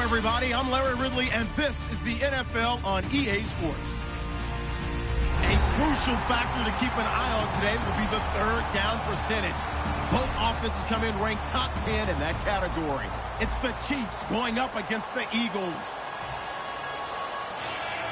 everybody. I'm Larry Ridley, and this is the NFL on EA Sports. A crucial factor to keep an eye on today will be the third down percentage. Both offenses come in ranked top 10 in that category. It's the Chiefs going up against the Eagles.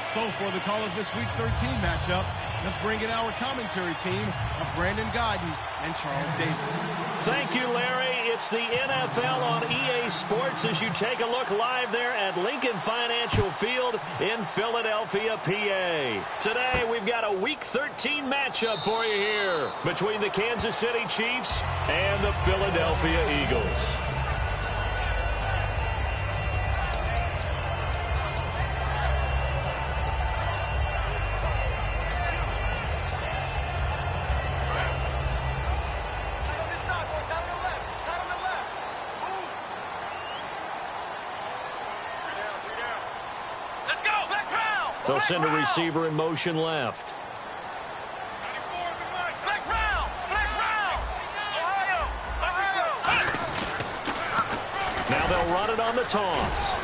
So for the call of this Week 13 matchup, let's bring in our commentary team of Brandon Godden and Charles Davis. Thank you, Larry. It's the NFL on EA Sports as you take a look live there at Lincoln Financial Field in Philadelphia, PA. Today, we've got a Week 13 matchup for you here between the Kansas City Chiefs and the Philadelphia Eagles. They'll send a receiver in motion left. Now they'll run it on the toss.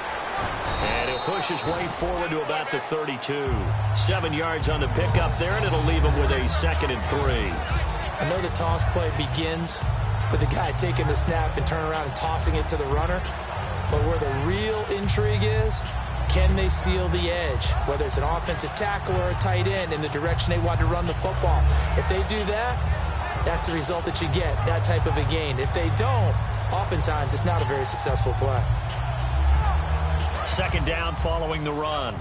And he'll push his way forward to about the 32. 7 yards on the pickup there, and it'll leave him with a 2nd and 3. I know the toss play begins with the guy taking the snap and turning around and tossing it to the runner. But where the real intrigue is, can they seal the edge, whether it's an offensive tackle or a tight end, in the direction they want to run the football? If they do that, that's the result that you get, that type of a gain. If they don't, oftentimes it's not a very successful play. 2nd down following the run.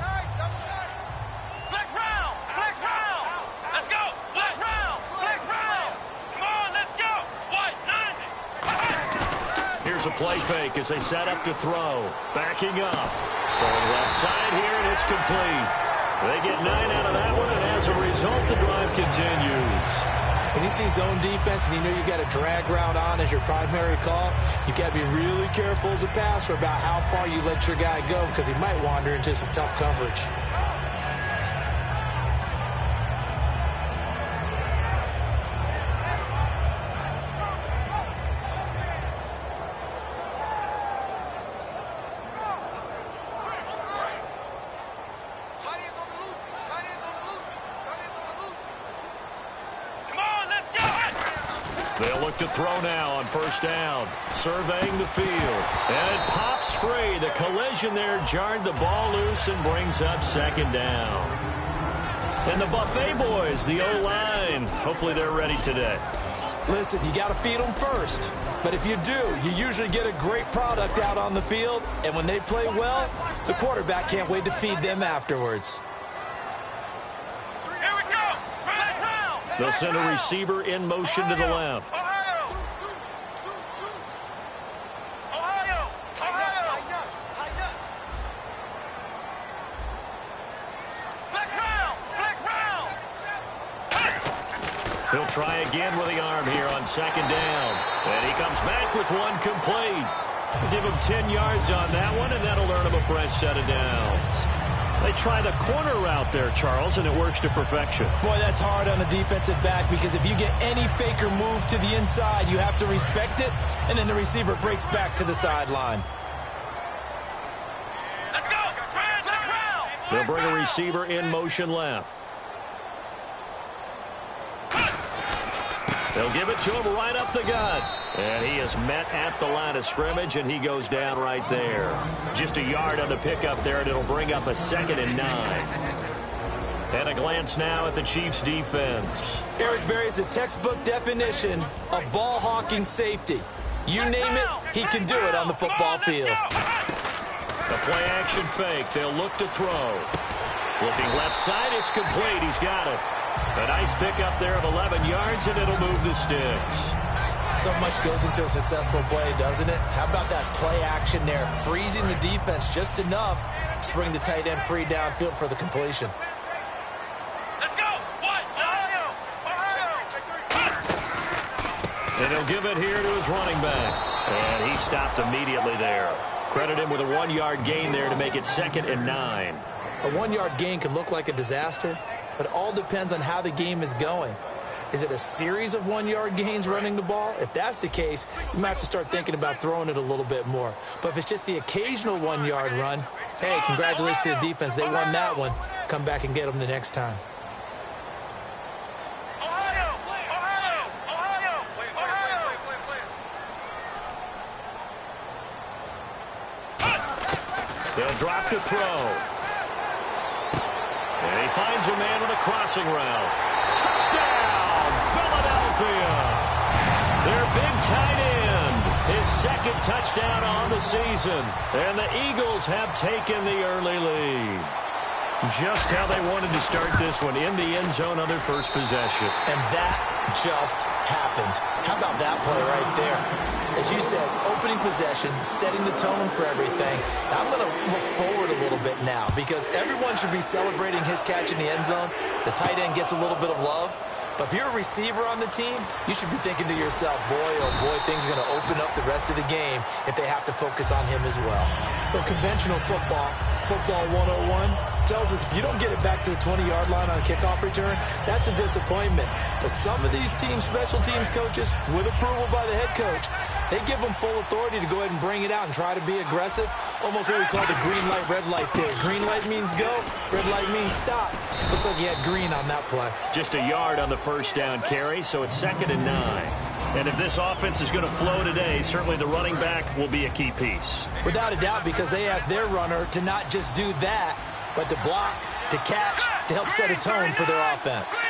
Here's a play fake as they set up to throw. Backing up. Throwing left side here, and it's complete. They get 9 out of that one, and as a result, the drive continues. When you see zone defense and you know you've got a drag route on as your primary call, you've got to be really careful as a passer about how far you let your guy go because he might wander into some tough coverage. They'll look to throw now on 1st down. Surveying the field. And it pops free. The collision there jarred the ball loose and brings up 2nd down. And the Buffet boys, the O-line, hopefully they're ready today. Listen, you got to feed them first. But if you do, you usually get a great product out on the field. And when they play well, the quarterback can't wait to feed them afterwards. They'll send a receiver in motion to the left. He'll try again with the arm here on 2nd down. And he comes back with one complete. Give him 10 yards on that one, and that'll earn him a fresh set of downs. They try the corner route there, Charles, and it works to perfection. Boy, that's hard on the defensive back because if you get any fake or move to the inside, you have to respect it, and then the receiver breaks back to the sideline. They'll bring a receiver in motion left. They'll give it to him right up the gut. And he is met at the line of scrimmage, and he goes down right there. Just a yard on the pickup there, and it'll bring up a 2nd and 9. And a glance now at the Chiefs' defense. Eric Berry's a textbook definition of ball-hawking safety. You name it, he can do it on the football field. The play-action fake. They'll look to throw. Looking left side, it's complete. He's got it. A nice pickup there of 11 yards, and it'll move the sticks. So much goes into a successful play, doesn't it? How about that play action there? Freezing the defense just enough to bring the tight end free downfield for the completion. Let's go! Ohio! And he'll give it here to his running back. And he stopped immediately there. Credit him with a 1-yard gain there to make it 2nd and 9. A 1-yard gain can look like a disaster, but it all depends on how the game is going. Is it a series of 1-yard gains running the ball? If that's the case, you might have to start thinking about throwing it a little bit more. But if it's just the occasional 1-yard run, hey, congratulations to the defense. They won that one. Come back and get them the next time. They'll drop to throw. And he finds a man with a crossing route. Touchdown, Philadelphia. Their big tight end, his second touchdown on the season. And the Eagles have taken the early lead. Just how they wanted to start this one, in the end zone on their first possession. And that just happened. How about that play right there? As you said, opening possession, setting the tone for everything. Now, I'm going to look forward a little bit now because everyone should be celebrating his catch in the end zone. The tight end gets a little bit of love. But if you're a receiver on the team, you should be thinking to yourself, boy, oh boy, things are going to open up the rest of the game if they have to focus on him as well. The conventional football 101, tells us if you don't get it back to the 20-yard line on a kickoff return, that's a disappointment. But some of these team special teams coaches, with approval by the head coach, they give them full authority to go ahead and bring it out and try to be aggressive. Almost what we call the green light, red light there. Green light means go, red light means stop. Looks like he had green on that play. Just a yard on the first down carry, so it's 2nd and 9. And if this offense is going to flow today, certainly the running back will be a key piece. Without a doubt, because they asked their runner to not just do that, but to block, to catch, to help set a tone for their offense.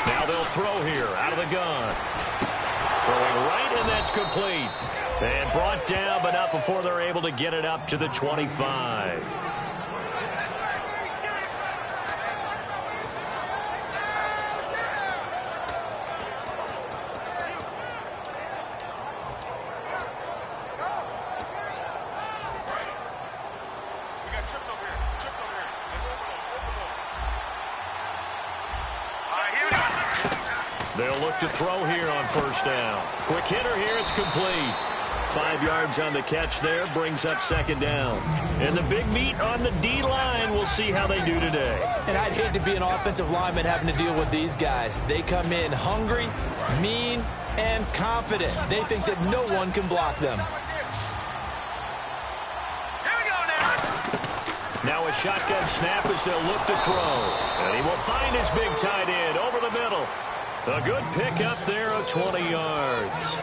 Now they'll throw here out of the gun. Throwing right, and that's complete. And brought down, but not before they're able to get it up to the 25. They'll look to throw here on first down. Quick hitter here, it's complete. 5 yards on the catch there, brings up 2nd down. And the big meat on the D-line, we'll see how they do today. And I'd hate to be an offensive lineman having to deal with these guys. They come in hungry, mean, and confident. They think that no one can block them. Now a shotgun snap as they'll look to throw. And he will find his big tight end over the middle. A good pickup there of 20 yards.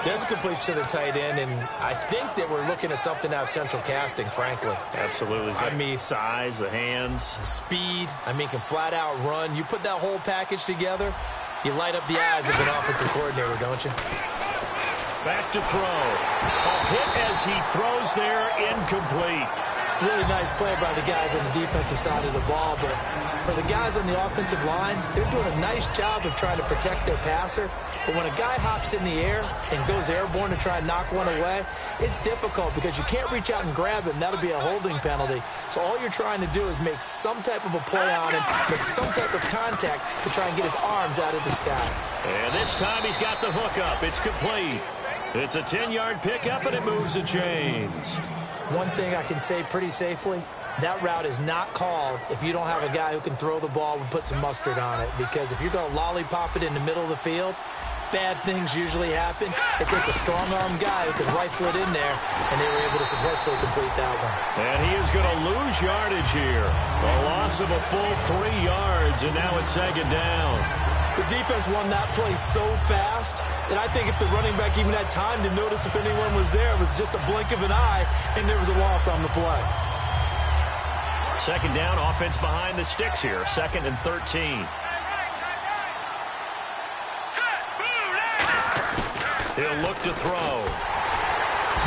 There's a completion to the tight end, and I think that we're looking at something out of central casting, frankly. Absolutely. I mean, size, the hands. Speed. I mean, can flat out run. You put that whole package together, you light up the eyes of an offensive coordinator, don't you? Back to throw. A hit as he throws there, incomplete. Really nice play by the guys on the defensive side of the ball, but for the guys on the offensive line, they're doing a nice job of trying to protect their passer. But when a guy hops in the air and goes airborne to try and knock one away, it's difficult because you can't reach out and grab him. That'll be a holding penalty. So all you're trying to do is make some type of a play on him, make some type of contact to try and get his arms out of the sky. And this time he's got the hook up. It's complete. It's a 10-yard pickup, and it moves the chains. One thing I can say pretty safely, that route is not called if you don't have a guy who can throw the ball and put some mustard on it. Because if you're going to lollipop it in the middle of the field, bad things usually happen. It takes a strong-arm guy who can rifle it in there, and they were able to successfully complete that one. And he is going to lose yardage here. A loss of a full 3 yards, and now it's 2nd down. The defense won that play so fast that I think if the running back even had time to notice if anyone was there, it was just a blink of an eye, and there was a loss on the play. 2nd down, offense behind the sticks here. 2nd and 13. He'll look to throw.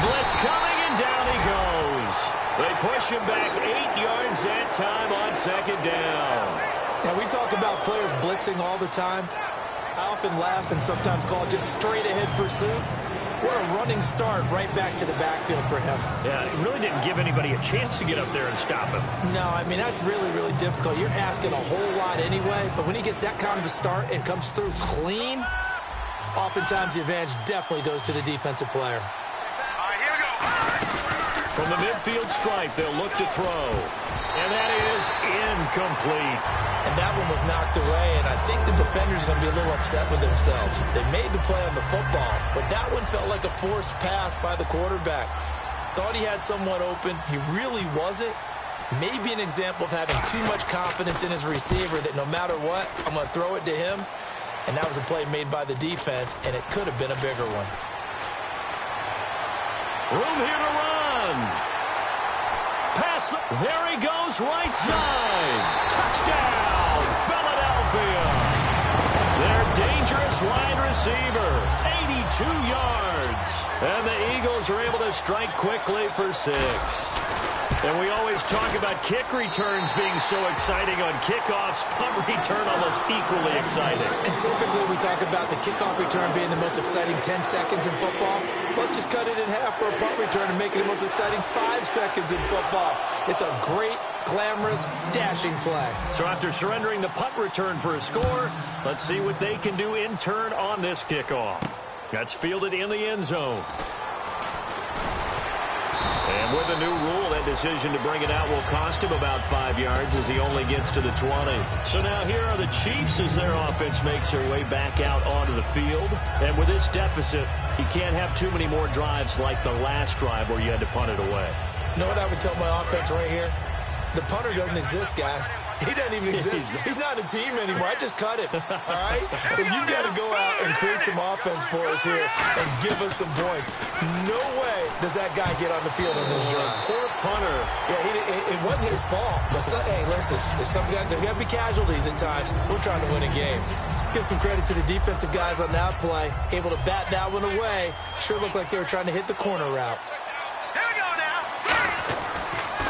Blitz coming, and down he goes. They push him back 8 yards that time on 2nd down. Now, we talk about players blitzing all the time. I often laugh and sometimes call it just straight-ahead pursuit. What a running start right back to the backfield for him. Yeah, it really didn't give anybody a chance to get up there and stop him. No, I mean, that's really, really difficult. You're asking a whole lot anyway, but when he gets that kind of a start and comes through clean, oftentimes the advantage definitely goes to the defensive player. All right, here we go. From the midfield stripe, they'll look to throw. And that is incomplete. And that one was knocked away, and I think the defender's going to be a little upset with themselves. They made the play on the football, but that one felt like a forced pass by the quarterback. Thought he had someone open. He really wasn't. Maybe an example of having too much confidence in his receiver that no matter what, I'm going to throw it to him. And that was a play made by the defense, and it could have been a bigger one. Room here to run. Pass. There he goes, right side. Touchdown, Philadelphia. Their dangerous wide receiver, 82 yards. And the Eagles are able to strike quickly for 6. And we always talk about kick returns being so exciting on kickoffs. Punt return almost equally exciting. And typically we talk about the kickoff return being the most exciting 10 seconds in football. Let's just cut it in half for a punt return and make it the most exciting 5 seconds in football. It's a great, glamorous, dashing play. So after surrendering the punt return for a score, let's see what they can do in turn on this kickoff. That's fielded in the end zone. And with a new rule, that decision to bring it out will cost him about 5 yards as he only gets to the 20. So now here are the Chiefs as their offense makes their way back out onto the field. And with this deficit, you can't have too many more drives like the last drive where you had to punt it away. You know what I would tell my offense right here? The punter doesn't exist, guys. He doesn't even exist. He's not a team anymore. I just cut it, all right? So you've got to go out and create some offense for us here and give us some points. No way does that guy get on the field on this drive. Poor punter. Yeah, it wasn't his fault. But hey, listen, there's got to be casualties at times. We're trying to win a game. Let's give some credit to the defensive guys on that play. Able to bat that one away. Sure looked like they were trying to hit the corner route.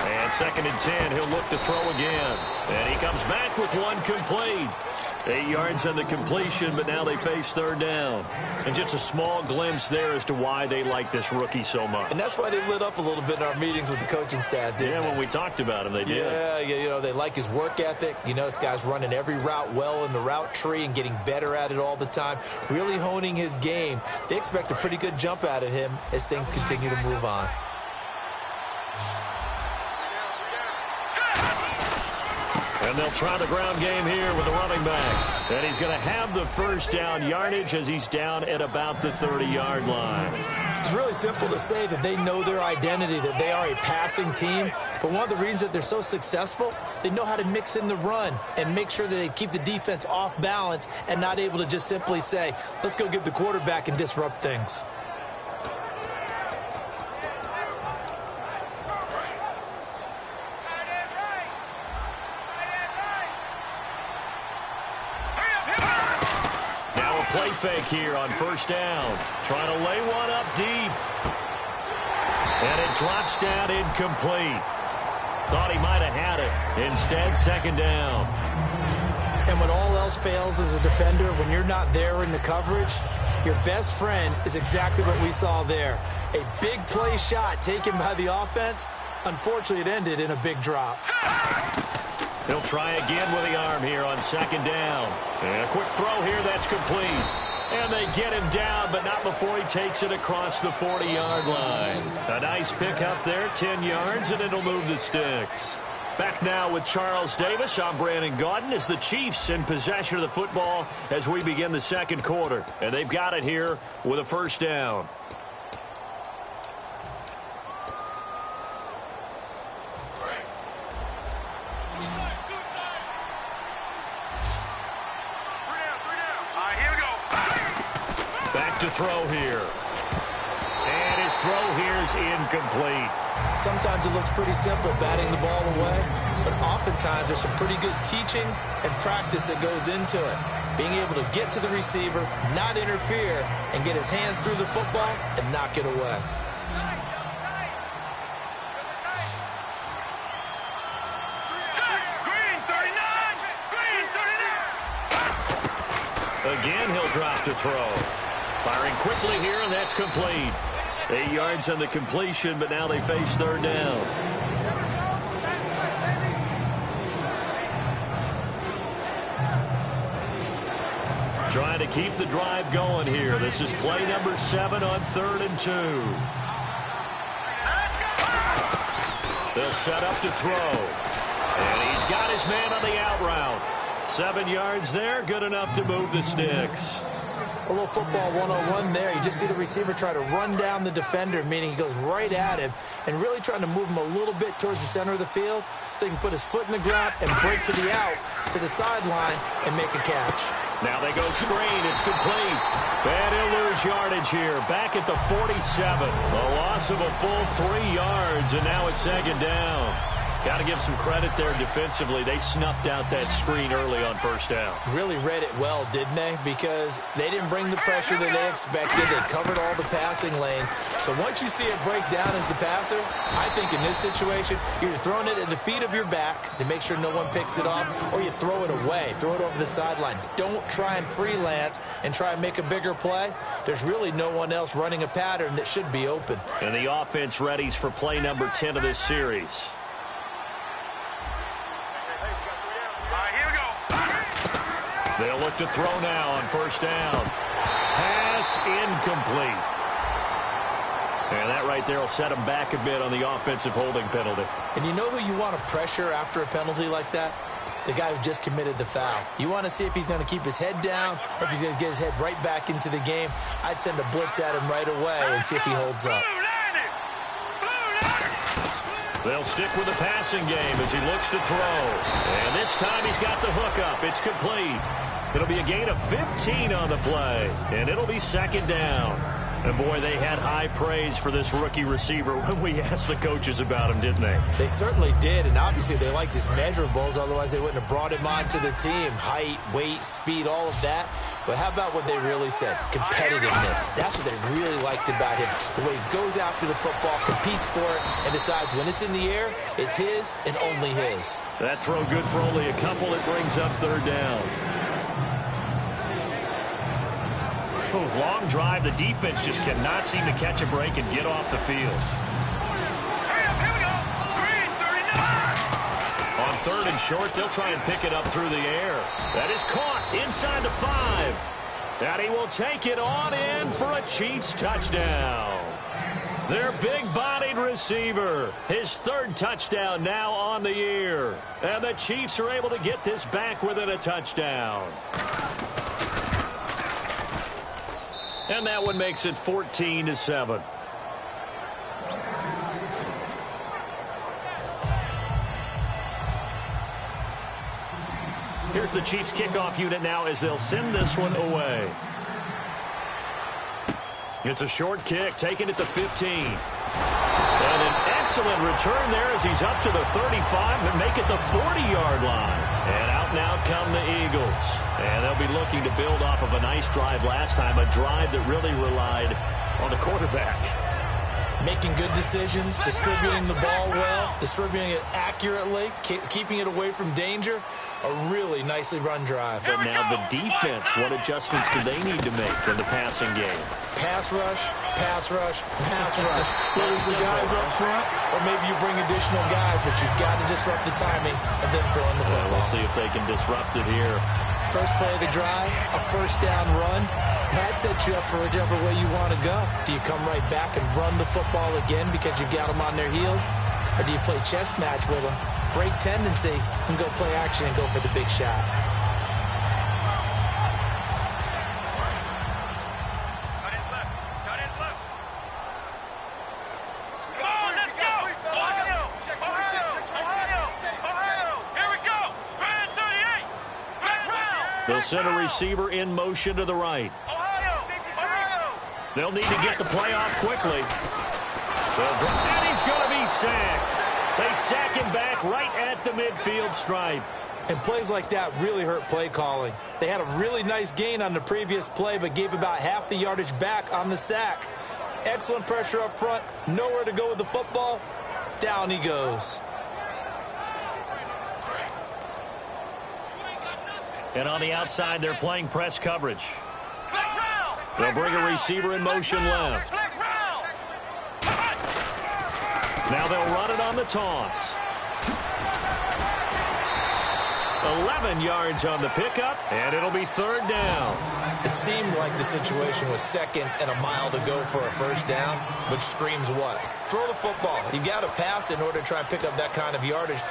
And 2nd and 10, he'll look to throw again. And he comes back with one complete. 8 yards on the completion, but now they face 3rd down. And just a small glimpse there as to why they like this rookie so much. And that's why they lit up a little bit in our meetings with the coaching staff, didn't they? When we talked about him, they did. Yeah, you know, they like his work ethic. You know, this guy's running every route well in the route tree and getting better at it all the time, really honing his game. They expect a pretty good jump out of him as things continue to move on. And they'll try the ground game here with the running back. And he's going to have the first down yardage as he's down at about the 30-yard line. It's really simple to say that they know their identity, that they are a passing team. But one of the reasons that they're so successful, they know how to mix in the run and make sure that they keep the defense off balance and not able to just simply say, let's go get the quarterback and disrupt things. Play fake here on 1st down. Trying to lay one up deep. And it drops down incomplete. Thought he might have had it. Instead, 2nd down. And when all else fails as a defender, when you're not there in the coverage, your best friend is exactly what we saw there. A big play shot taken by the offense. Unfortunately, it ended in a big drop. He'll try again with the arm here on 2nd down. And a quick throw here, that's complete. And they get him down, but not before he takes it across the 40-yard line. A nice pick up there, 10 yards, and it'll move the sticks. Back now with Charles Davis. I'm Brandon Gaudin as the Chiefs in possession of the football as we begin the 2nd quarter. And they've got it here with a 1st down. To throw here. And his throw here is incomplete. Sometimes it looks pretty simple, batting the ball away, but oftentimes there's some pretty good teaching and practice that goes into it. Being able to get to the receiver, not interfere, and get his hands through the football and knock it away. Again, he'll drop to throw. Firing quickly here, and that's complete. 8 yards on the completion, but now they face 3rd down. Trying to keep the drive going here. This is play number 7 on 3rd and 2. They'll set up to throw. And he's got his man on the out route. 7 yards there, good enough to move the sticks. A little football 101 there. You just see the receiver try to run down the defender, meaning he goes right at him and really trying to move him a little bit towards the center of the field so he can put his foot in the ground and break to the out, to the sideline, and make a catch. Now they go screen. It's complete. And he'll lose yardage here. Back at the 47. A loss of a full 3 yards, and now it's second down. Got to give some credit there defensively. They snuffed out that screen early on first down. Really read it well, didn't they? Because they didn't bring the pressure that they expected. They covered all the passing lanes. So once you see it break down as the passer, I think in this situation, you're throwing it at the feet of your back to make sure no one picks it off, or you throw it away, throw it over the sideline. Don't try and freelance and try and make a bigger play. There's really no one else running a pattern that should be open. And the offense readies for play number 10 of this series. They'll look to throw now on first down. Pass incomplete. And that right there will set them back a bit on the offensive holding penalty. And you know who you want to pressure after a penalty like that? The guy who just committed the foul. You want to see if he's going to keep his head down or if he's going to get his head right back into the game. I'd send a blitz at him right away and see if he holds up. They'll stick with the passing game as he looks to throw. And this time he's got the hook up. It's complete. It'll be a gain of 15 on the play. And it'll be second down. And, boy, they had high praise for this rookie receiver when we asked the coaches about him, didn't they? They certainly did, and obviously they liked his measurables. Otherwise, they wouldn't have brought him onto the team. Height, weight, speed, all of that. But how about what they really said? Competitiveness. That's what they really liked about him. The way he goes after the football, competes for it, and decides when it's in the air, it's his and only his. That throw good for only a couple. It brings up third down. Long drive. The defense just cannot seem to catch a break and get off the field. Here we go. 339. On third and short, they'll try and pick it up through the air. That is caught inside the 5. And he will take it on in for a Chiefs touchdown. Their big-bodied receiver. His third touchdown now on the year. And the Chiefs are able to get this back within a touchdown. And that one makes it 14-7. Here's the Chiefs kickoff unit now as they'll send this one away. It's a short kick, taken at the 15. And an excellent return there as he's up to the 35 and make it the 40-yard line. And out and out come the Eagles. And they'll be looking to build off of a nice drive last time, a drive that really relied on the quarterback. Making good decisions, distributing the ball well, distributing it accurately, keeping it away from danger. A really nicely run drive. But now the defense, what adjustments do they need to make in the passing game? Pass rush, pass rush, pass rush. Whether it's the guys up front or maybe you bring additional guys, but you've got to disrupt the timing of them throwing the football. We'll see if they can disrupt it here. First play of the drive, a first down run. That sets you up for whichever way you want to go. Do you come right back and run the football again because you got them on their heels? Or do you play chess match with them, break tendency, and go play action and go for the big shot? They'll send a receiver in motion to the right. They'll need to get the play off quickly. And he's going to be sacked. They sack him back right at the midfield stripe. And plays like that really hurt play calling. They had a really nice gain on the previous play, but gave about half the yardage back on the sack. Excellent pressure up front. Nowhere to go with the football. Down he goes. And on the outside, they're playing press coverage. They'll bring a receiver in motion left. Now they'll run it on the toss. 11 yards on the pickup, and it'll be third down. It seemed like the situation was second and a mile to go for a first down, which screams what? Throw the football. You got to pass in order to try and pick up that kind of yardage.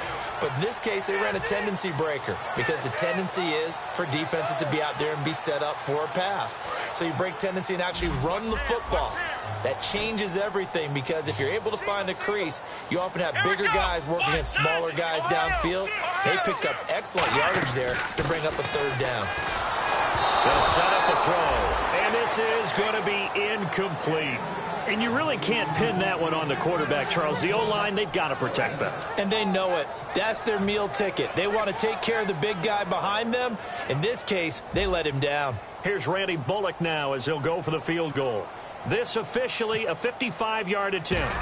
But in this case, they ran a tendency breaker because the tendency is for defenses to be out there and be set up for a pass. So you break tendency and actually run the football. That changes everything because if you're able to find a crease, you often have bigger guys working against smaller guys downfield. They picked up excellent yardage there to bring up a third down. They'll set up the throw, and this is going to be incomplete. And you really can't pin that one on the quarterback, Charles. The O-line, they've got to protect that. And they know it. That's their meal ticket. They want to take care of the big guy behind them. In this case, they let him down. Here's Randy Bullock now as he'll go for the field goal. This officially a 55-yard attempt.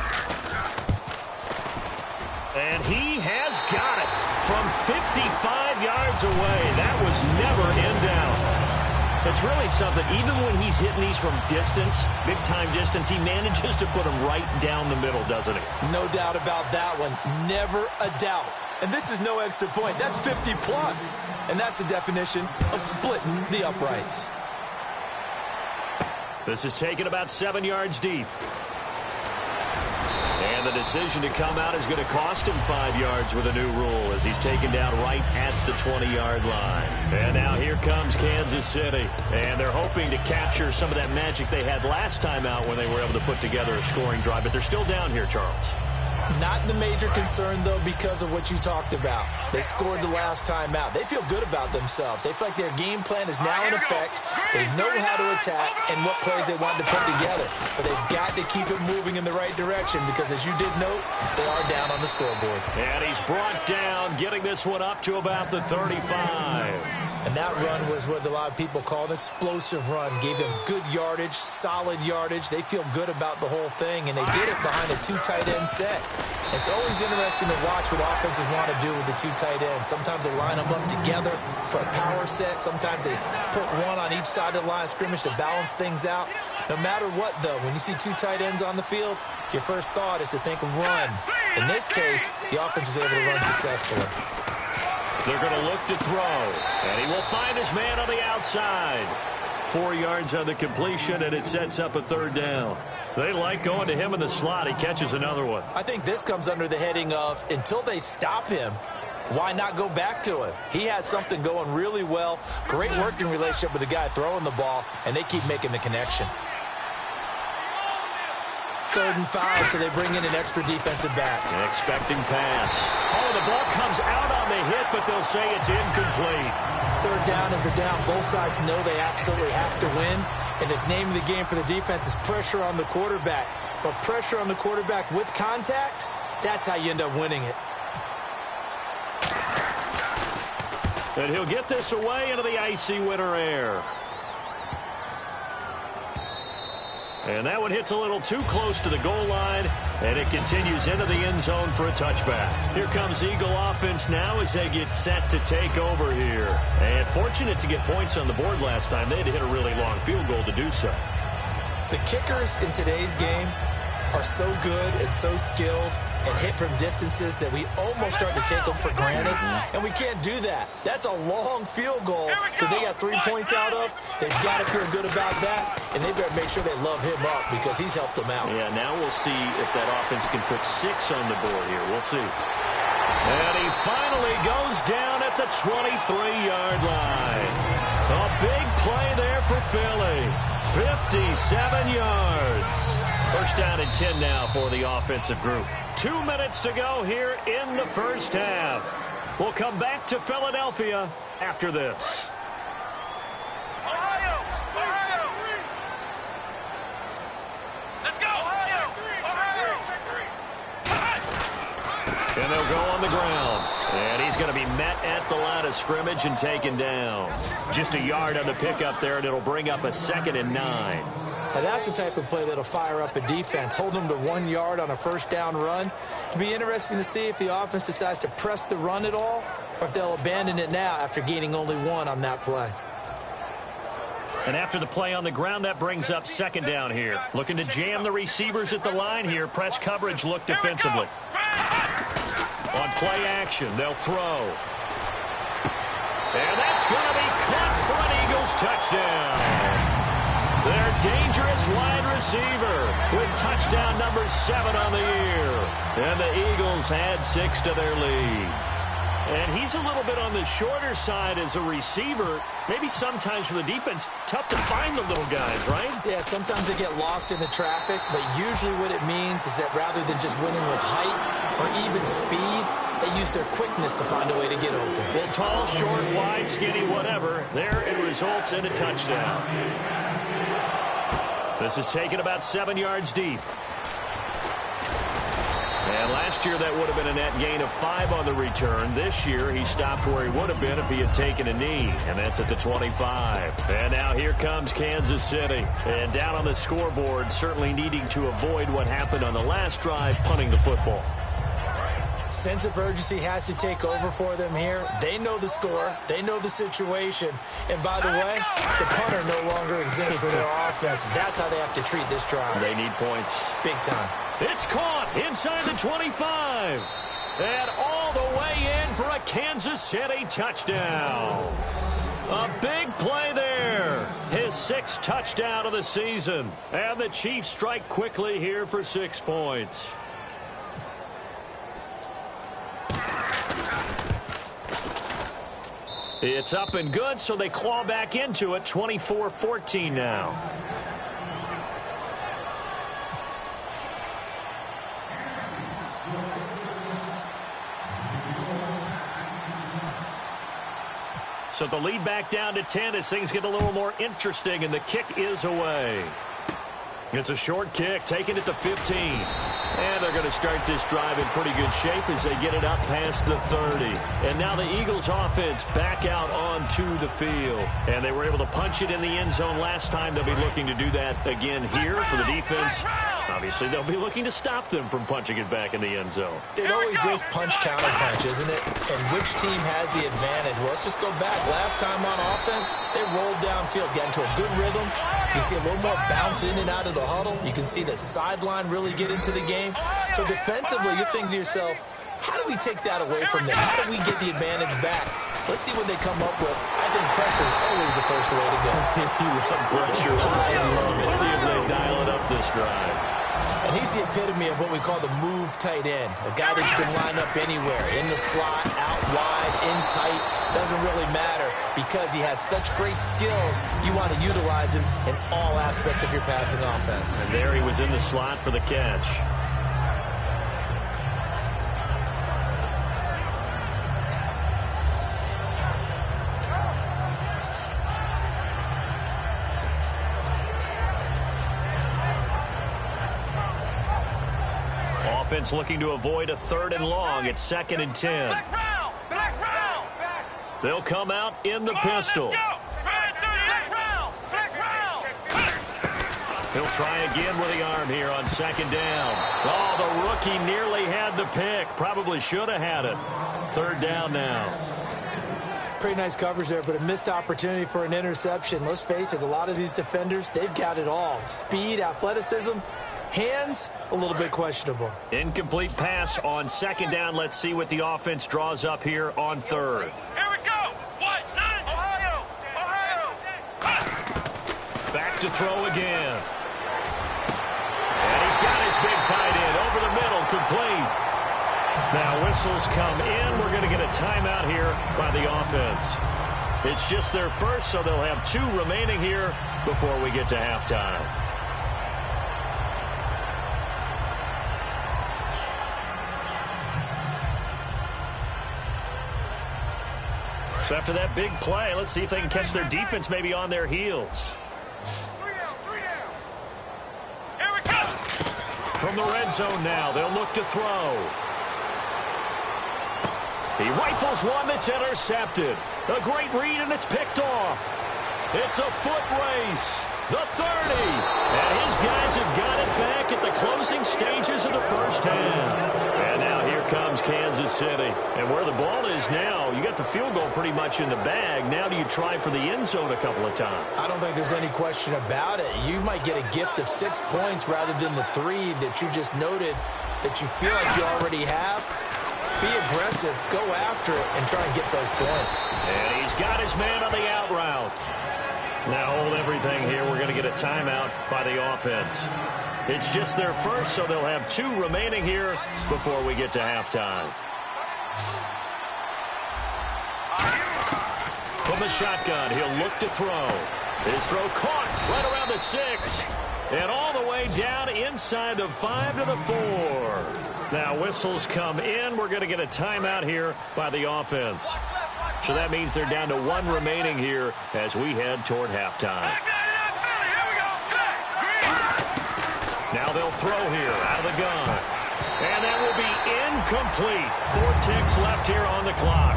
And he has got it from 55 yards away. That was never in doubt. It's really something. Even when he's hitting these from distance, big-time distance, he manages to put them right down the middle, doesn't he? No doubt about that one. Never a doubt. And this is no extra point. That's 50-plus. And that's the definition of splitting the uprights. This is taken about 7 yards deep. And the decision to come out is going to cost him 5 yards with a new rule as he's taken down right at the 20-yard line. And now here comes Kansas City. And they're hoping to capture some of that magic they had last time out when they were able to put together a scoring drive. But they're still down here, Charles. Not the major concern, though, because of what you talked about. They scored the last time out. They feel good about themselves. They feel like their game plan is now in effect. They know how to attack and what plays they want to put together. But they've got to keep it moving in the right direction because, as you did note, they are down on the scoreboard. And he's brought down, getting this one up to about the 35. And that run was what a lot of people call an explosive run. Gave them good yardage, solid yardage. They feel good about the whole thing, and they did it behind a two tight end set. It's always interesting to watch what offenses want to do with the two tight ends. Sometimes they line them up together for a power set. Sometimes they put one on each side of the line of scrimmage to balance things out. No matter what, though, when you see two tight ends on the field, your first thought is to think run. In this case, the offense was able to run successfully. They're going to look to throw, and he will find his man on the outside. 4 yards on the completion, and it sets up a third down. They like going to him in the slot. He catches another one. I think this comes under the heading of until they stop him, why not go back to him? He has something going really well. Great working relationship with the guy throwing the ball, and they keep making the connection. 3rd and 5, so they bring in an extra defensive back. An expecting pass. Oh, the ball comes out on the hit, but they'll say it's incomplete. 3rd down is the down. Both sides know they absolutely have to win. And the name of the game for the defense is pressure on the quarterback. But pressure on the quarterback with contact, that's how you end up winning it. And he'll get this away into the icy winter air. And that one hits a little too close to the goal line, and it continues into the end zone for a touchback. Here comes Eagle offense now as they get set to take over here. And fortunate to get points on the board last time. They had to hit a really long field goal to do so. The kickers in today's game are so good and so skilled and hit from distances that we almost start to take them for granted, and we can't do that. That's a long field goal that they got 3 points out of. They've got to feel good about that, and they better make sure they love him up because he's helped them out. Yeah, now we'll see if that offense can put 6 on the board here. We'll see. And he finally goes down at the 23-yard line. A big play there for Philly. 57 yards. First down and 10 now for the offensive group. 2 minutes to go here in the first half. We'll come back to Philadelphia after this. Ohio! Ohio! Let's go! Ohio! Ohio! And they'll go on the ground. And he's going to be met at the line of scrimmage and taken down. Just a yard on the pickup there, and it'll bring up a 2nd and 9. Now that's the type of play that'll fire up a defense. Hold them to 1 yard on a first down run. It'll be interesting to see if the offense decides to press the run at all or if they'll abandon it now after gaining only 1 on that play. And after the play on the ground, that brings up 2nd down here. Looking to jam the receivers at the line here. Press coverage look defensively. On play action, they'll throw. And that's going to be caught for an Eagles touchdown. Their dangerous wide receiver with touchdown number 7 on the year. And the Eagles add 6 to their lead. And he's a little bit on the shorter side as a receiver. Maybe sometimes for the defense, tough to find the little guys, right? Yeah, sometimes they get lost in the traffic, but usually what it means is that rather than just winning with height or even speed, they use their quickness to find a way to get open. Well, tall, short, wide, skinny, whatever, there it results in a touchdown. This is taken about 7 yards deep. And last year that would have been a net gain of 5 on the return. This year he stopped where he would have been if he had taken a knee, and that's at the 25. And now here comes Kansas City. And down on the scoreboard, certainly needing to avoid what happened on the last drive, punting the football. Sense of urgency has to take over for them here. They know the score. They know the situation. And by the way, the punter no longer exists for their offense. That's how they have to treat this drive. They need points. Big time. It's caught inside the 25. And all the way in for a Kansas City touchdown. A big play there. His 6th touchdown of the season. And the Chiefs strike quickly here for 6 points. It's up and good, so they claw back into it, 24-14 now. So the lead back down to 10 as things get a little more interesting, and the kick is away. It's a short kick, taking it to 15. And they're going to start this drive in pretty good shape as they get it up past the 30. And now the Eagles offense back out onto the field. And they were able to punch it in the end zone last time. They'll be looking to do that again here for the defense. Obviously, they'll be looking to stop them from punching it back in the end zone. It always is punch-counter-punch, isn't it? And which team has the advantage? Well, let's just go back. Last time on offense, they rolled downfield, got into a good rhythm. You can see a little more bounce in and out of the huddle. You can see the sideline really get into the game. So defensively, you're thinking to yourself, how do we take that away from them? How do we get the advantage back? Let's see what they come up with. I think pressure is always the first way to go. You love pressure. Let's see if they dial it up this drive. And he's the epitome of what we call the move tight end. A guy that you can line up anywhere. In the slot, out wide, in tight. Doesn't really matter because he has such great skills. You want to utilize him in all aspects of your passing offense. And there he was in the slot for the catch. Offense looking to avoid a 3rd and long. It's 2nd and 10. They'll come out in the pistol. He'll try again with the arm here on 2nd down. Oh, the rookie nearly had the pick. Probably should have had it. 3rd down now. Pretty nice coverage there, but a missed opportunity for an interception. Let's face it, a lot of these defenders, they've got it all. Speed, athleticism, hands, a little bit questionable. Incomplete pass on 2nd down. Let's see what the offense draws up here on 3rd. Here we go. What? Ohio. Back to throw again. And he's got his big tight end over the middle, complete. Now whistles come in. We're going to get a timeout here by the offense. It's just their first, so they'll have 2 remaining here before we get to halftime. So after that big play, let's see if they can catch their defense maybe on their heels. Here we go. From the red zone now, they'll look to throw. He rifles one that's intercepted. A great read, and it's picked off. It's a foot race. The 30. And his guys have got it back at the closing stages of the first half. And now here comes Kansas City. And where the ball is now, you got the field goal pretty much in the bag. Now do you try for the end zone a couple of times? I don't think there's any question about it. You might get a gift of 6 points rather than the 3 that you just noted that you feel like you already have. Be aggressive, go after it, and try and get those points. And he's got his man on the out route. Now hold everything here. We're going to get a timeout by the offense. It's just their first, so they'll have 2 remaining here before we get to halftime. From the shotgun, he'll look to throw. His throw caught right around the 6. And all the way down inside the 5 to the 4. Now whistles come in. We're going to get a timeout here by the offense. So that means they're down to 1 remaining here as we head toward halftime. Now they'll throw here out of the gun. And that will be incomplete. 4 ticks left here on the clock.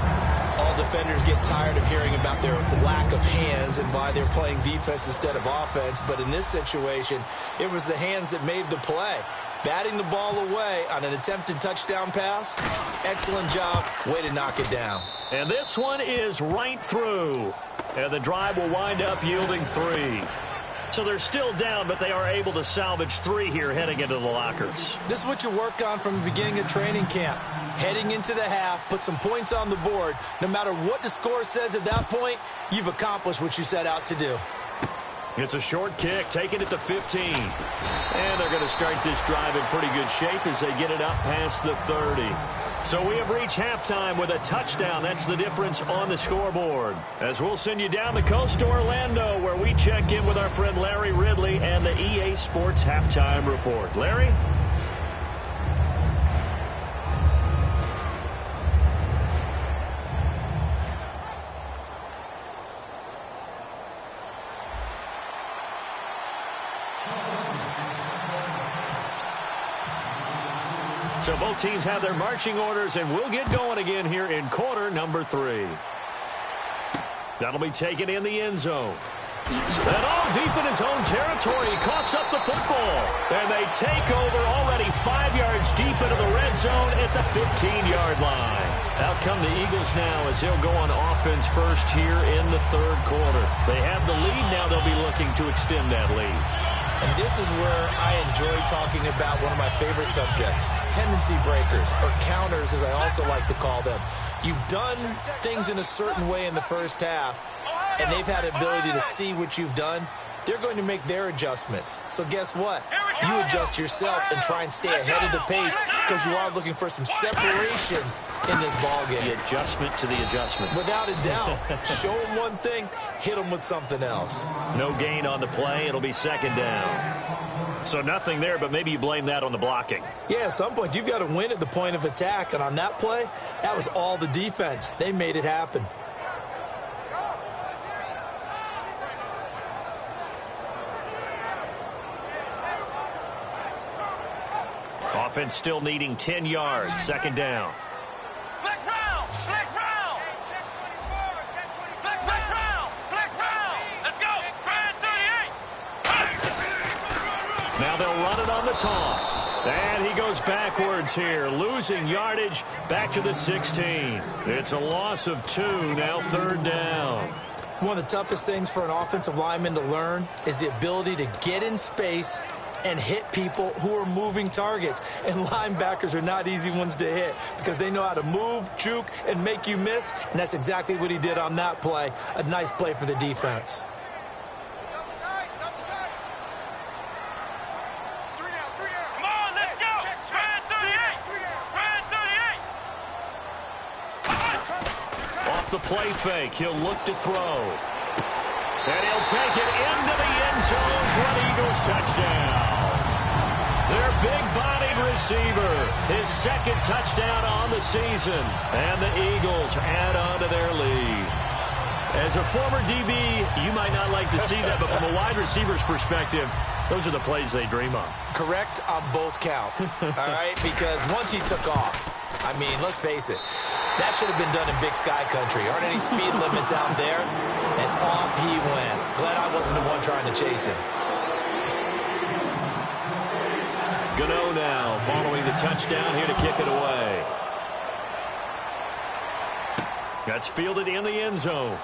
All defenders get tired of hearing about their lack of hands and why they're playing defense instead of offense. But in this situation, it was the hands that made the play. Batting the ball away on an attempted touchdown pass. Excellent job. Way to knock it down. And this one is right through. And the drive will wind up yielding 3. So they're still down, but they are able to salvage 3 here heading into the lockers. This is what you work on from the beginning of training camp. Heading into the half, put some points on the board. No matter what the score says at that point, you've accomplished what you set out to do. It's a short kick, taking it to 15. And they're going to start this drive in pretty good shape as they get it up past the 30. So we have reached halftime with a touchdown. That's the difference on the scoreboard. As we'll send you down the coast to Orlando, where we check in with our friend Larry Ridley and the EA Sports Halftime Report. Larry? So both teams have their marching orders, and we'll get going again here in quarter number 3. That'll be taken in the end zone. And all deep in his own territory, he coughs up the football. And they take over already 5 yards deep into the red zone at the 15-yard line. Out come the Eagles now as they'll go on offense first here in the 3rd quarter. They have the lead. Now they'll be looking to extend that lead. And this is where I enjoy talking about one of my favorite subjects, tendency breakers, or counters as I also like to call them. You've done things in a certain way in the first half, and they've had the ability to see what you've done. They're going to make their adjustments. So guess what? You adjust yourself and try and stay ahead of the pace because you are looking for some separation in this ball game. The adjustment to the adjustment. Without a doubt. Show them one thing, hit them with something else. No gain on the play. It'll be 2nd down. So nothing there, but maybe you blame that on the blocking. Yeah, at some point, you've got to win at the point of attack. And on that play, that was all the defense. They made it happen. Offense still needing 10 yards. 2nd down. Flex round! Flex round! Flex round! Flex round! Let's go! Brand 38! Now they'll run it on the toss. And he goes backwards here, losing yardage back to the 16. It's a loss of 2, now 3rd down. One of the toughest things for an offensive lineman to learn is the ability to get in space and hit people who are moving targets. And linebackers are not easy ones to hit because they know how to move, juke, and make you miss. And that's exactly what he did on that play. A nice play for the defense. Come on, let's go! Brand 38! Brand 38! Off the play fake, he'll look to throw. And he'll take it into the end zone for an Eagles touchdown. Their big-bodied receiver, his 2nd touchdown on the season. And the Eagles add on to their lead. As a former DB, you might not like to see that, but from a wide receiver's perspective, those are the plays they dream of. Correct on both counts, all right? Because once he took off, I mean, let's face it, that should have been done in Big Sky Country. Aren't any speed limits out there? And off he went. Glad I wasn't the one trying to chase him. Gano now following the touchdown here to kick it away. That's fielded in the end zone.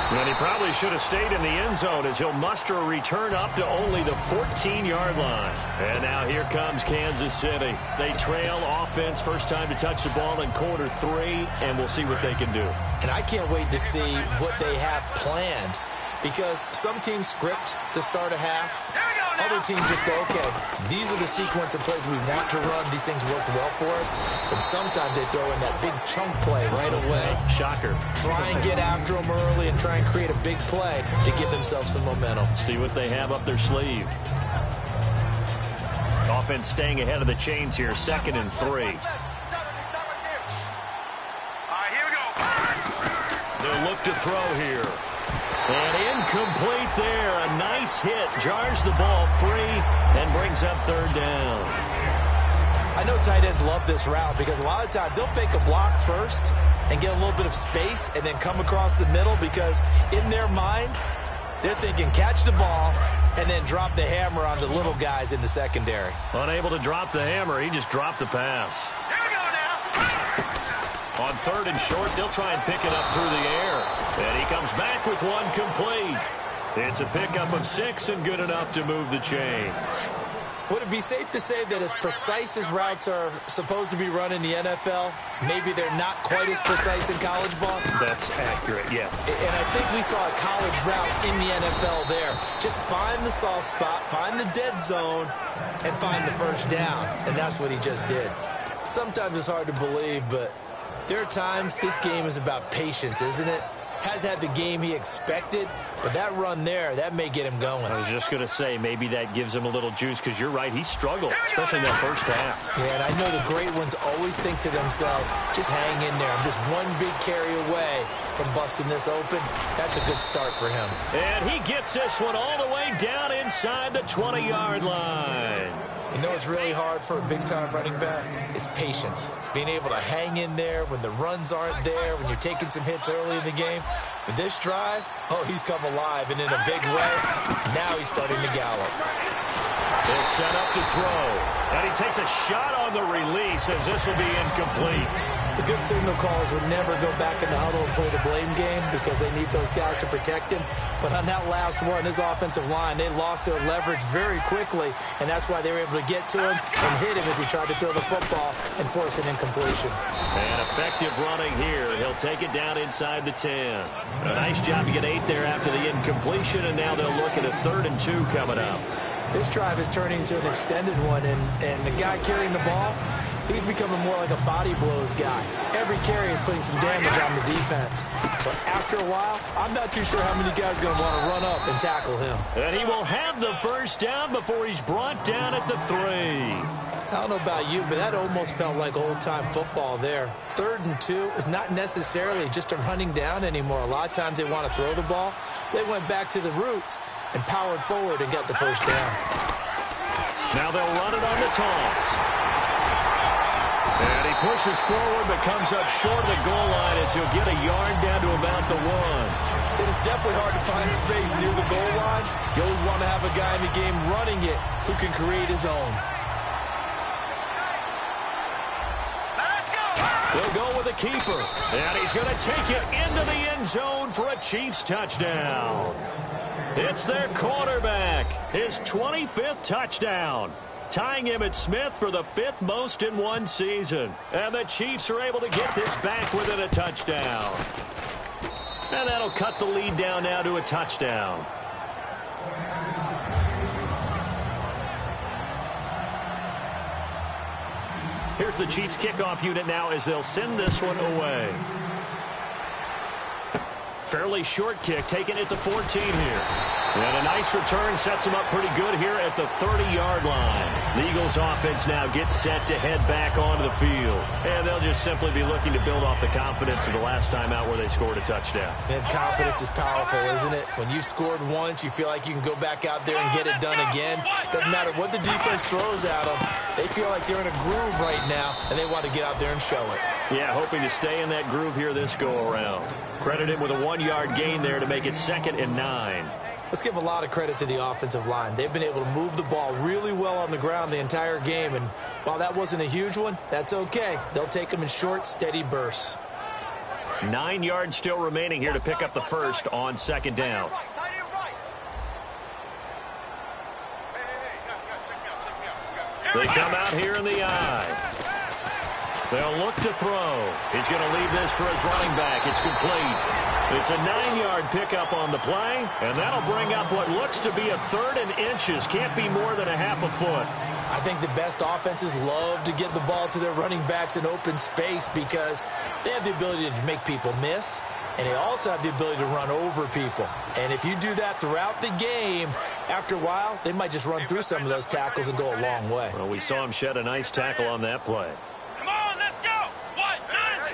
And he probably should have stayed in the end zone as he'll muster a return up to only the 14-yard line. And now here comes Kansas City. They trail offense, first time to touch the ball in quarter 3, and we'll see what they can do. And I can't wait to see what they have planned, because some teams script to start a half. Other teams just go, okay, these are the sequence of plays we want to run. These things worked well for us. And sometimes they throw in that big chunk play right away. Shocker. Try and get after them early and try and create a big play to give themselves some momentum. See what they have up their sleeve. Offense staying ahead of the chains here, 2nd and 3. All right, here we go. They'll look to throw here. And incomplete there. A nice hit. Jars the ball free and brings up 3rd down. I know tight ends love this route because a lot of times they'll fake a block first and get a little bit of space and then come across the middle, because in their mind, they're thinking catch the ball and then drop the hammer on the little guys in the secondary. Unable to drop the hammer. He just dropped the pass. Here we go now. On 3rd and short, they'll try and pick it up through the air. And he comes back with one complete. It's a pickup of 6 and good enough to move the chains. Would it be safe to say that as precise as routes are supposed to be run in the NFL, maybe they're not quite as precise in college ball? That's accurate, yeah. And I think we saw a college route in the NFL there. Just find the soft spot, find the dead zone, and find the first down. And that's what he just did. Sometimes it's hard to believe, but there are times this game is about patience, isn't it? Has had the game he expected, but that run there, that may get him going. I was just going to say, maybe that gives him a little juice, because you're right, he struggled, especially in that first half. Yeah, and I know the great ones always think to themselves, just hang in there. I'm just one big carry away from busting this open. That's a good start for him. And he gets this one all the way down inside the 20-yard line. You know what's really hard for a big-time running back? It's patience. Being able to hang in there when the runs aren't there, when you're taking some hits early in the game. For this drive, oh, he's come alive, and in a big way, now he's starting to gallop. He'll set up to throw. And he takes a shot on the release as this will be incomplete. The good signal callers would never go back in the huddle and play the blame game because they need those guys to protect him. But on that last one, his offensive line, they lost their leverage very quickly, and that's why they were able to get to him and hit him as he tried to throw the football and force an incompletion. And effective running here. He'll take it down inside the 10. A nice job to get 8 there after the incompletion, and now they'll look at a 3rd and 2 coming up. This drive is turning into an extended one, and the guy carrying the ball, he's becoming more like a body blows guy. Every carry is putting some damage on the defense. So after a while, I'm not too sure how many guys are going to want to run up and tackle him. And he will have the first down before he's brought down at the 3. I don't know about you, but that almost felt like old-time football there. 3rd and 2 is not necessarily just a running down anymore. A lot of times they want to throw the ball. They went back to the roots and powered forward and got the first down. Now they'll run it on the toss. And he pushes forward but comes up short of the goal line as he'll get a yard down to about the 1. It is definitely hard to find space near the goal line. You always want to have a guy in the game running it who can create his own. They'll go with a keeper. And he's going to take it into the end zone for a Chiefs touchdown. It's their quarterback, his 25th touchdown, tying him at Smith for the 5th most in one season. And the Chiefs are able to get this back within a touchdown. And that'll cut the lead down now to a touchdown. Here's the Chiefs kickoff unit now as they'll send this one away. Fairly short kick taken at the 14 here. And a nice return sets them up pretty good here at the 30-yard line. The Eagles offense now gets set to head back onto the field. And they'll just simply be looking to build off the confidence of the last time out where they scored a touchdown. And confidence is powerful, isn't it? When you've scored once, you feel like you can go back out there and get it done again. Doesn't matter what the defense throws at them. They feel like they're in a groove right now, and they want to get out there and show it. Yeah, hoping to stay in that groove here this go-around. Credit him with a 1-yard gain there to make it 2nd and 9. Let's give a lot of credit to the offensive line. They've been able to move the ball really well on the ground the entire game, and while that wasn't a huge one, that's okay. They'll take them in short, steady bursts. 9 yards still remaining here to pick up the first on second down. They come out here in the eye. They'll look to throw. He's going to leave this for his running back. It's complete. It's a 9-yard pickup on the play, and that'll bring up what looks to be a 3rd and inches. Can't be more than a half a foot. I think the best offenses love to get the ball to their running backs in open space because they have the ability to make people miss, and they also have the ability to run over people. And if you do that throughout the game, after a while, they might just run through some of those tackles and go a long way. Well, we saw him shed a nice tackle on that play. Come on, let's go. One, nine.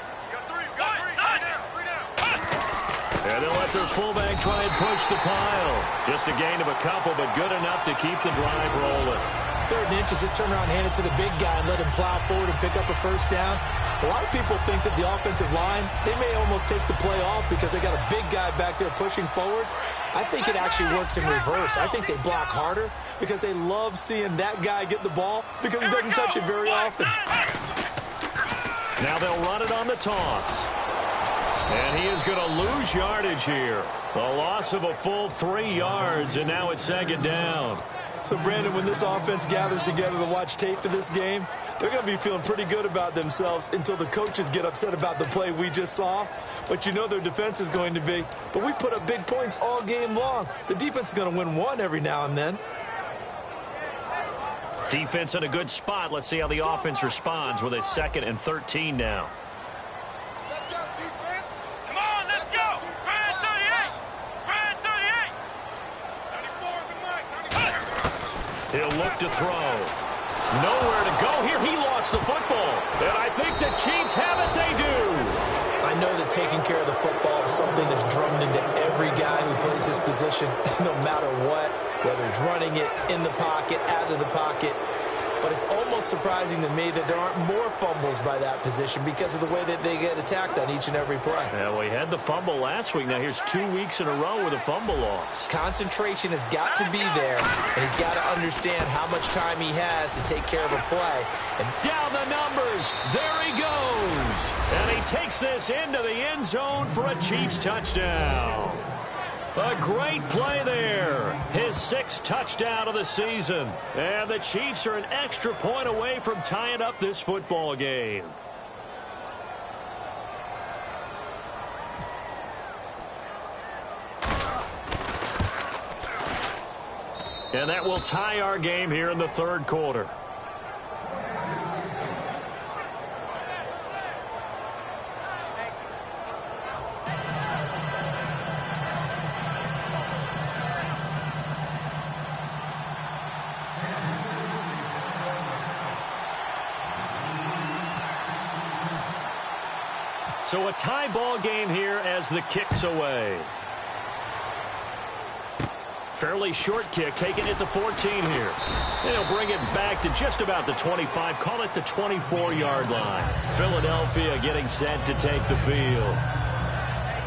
And they'll let their fullback try and push the pile. Just a gain of a couple, but good enough to keep the drive rolling. 3rd and inches, just turn around and hand it to the big guy and let him plow forward and pick up a first down. A lot of people think that the offensive line, they may almost take the play off because they got a big guy back there pushing forward. I think it actually works in reverse. I think they block harder because they love seeing that guy get the ball because he doesn't touch it very often. Now they'll run it on the toss. And he is going to lose yardage here. A loss of a full 3 yards, and now it's second down. So, Brandon, when this offense gathers together to watch tape for this game, they're going to be feeling pretty good about themselves until the coaches get upset about the play we just saw. But you know their defense is going to be. But we put up big points all game long. The defense is going to win one every now and then. Defense in a good spot. Let's see how the offense responds with a 2nd and 13 now. Come on, let's go. Grand 38. Grand 38. He'll look to throw. Nowhere to go here. He lost the football. And I think the Chiefs have it. They do. I know that taking care of the football is something that's drummed into every guy who plays this position, no matter what, whether it's running it, in the pocket, out of the pocket. But it's almost surprising to me that there aren't more fumbles by that position because of the way that they get attacked on each and every play. Yeah, we had the fumble last week. Now here's 2 weeks in a row with a fumble loss. Concentration has got to be there, and he's got to understand how much time he has to take care of a play. And down the numbers. There he goes. And he takes this into the end zone for a Chiefs touchdown. A great play there. His 6th touchdown of the season. And the Chiefs are an extra point away from tying up this football game. And that will tie our game here in the 3rd quarter. So a tie ball game here as the kick's away. Fairly short kick, taking it to 14 here. And he'll bring it back to just about the 25, call it the 24-yard line. Philadelphia getting set to take the field.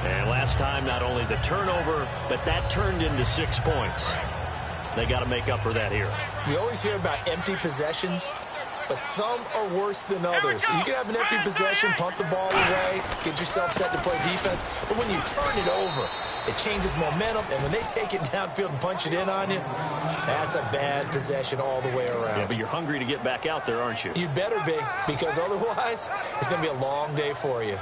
And last time, not only the turnover, but that turned into 6 points. They got to make up for that here. We always hear about empty possessions, but some are worse than others. You can have an empty possession, punt the ball away, get yourself set to play defense, but when you turn it over, it changes momentum, and when they take it downfield and punch it in on you, that's a bad possession all the way around. Yeah, but you're hungry to get back out there, aren't you? You better be, because otherwise, it's going to be a long day for you.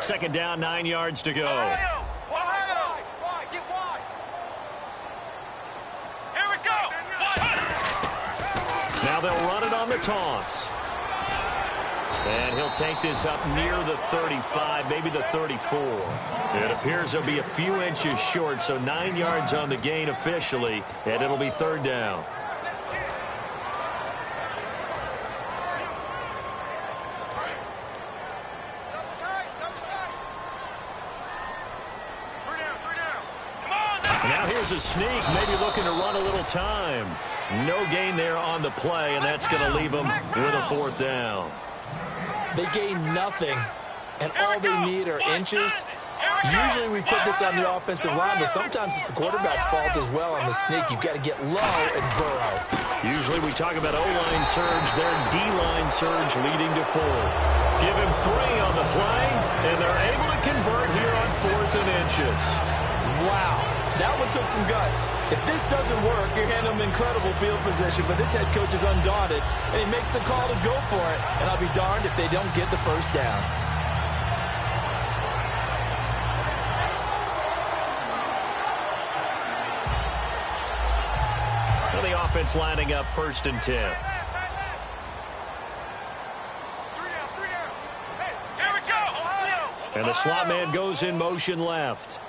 2nd down, 9 yards to go. Now they'll run it on the toss. And he'll take this up near the 35, maybe the 34. It appears he'll be a few inches short, so 9 yards on the gain officially, and it'll be 3rd down. Now here's a sneak, maybe looking to run a little time. No gain there on the play, and that's going to leave them with a 4th down. They gain nothing, and all they need are inches. Usually we put this on the offensive line, but sometimes it's the quarterback's fault as well on the sneak. You've got to get low and burrow. Usually Usually we talk about O-line surge, their D-line surge leading to fourth. Give him 3 on the play, and they're able to convert here on 4th and inches. Wow, that one took some guts. If this doesn't work, you're handing them incredible field position, but this head coach is undaunted, and he makes the call to go for it, and I'll be darned if they don't get the first down. Well, the offense lining up 1st and 10. And the slot man goes in motion left.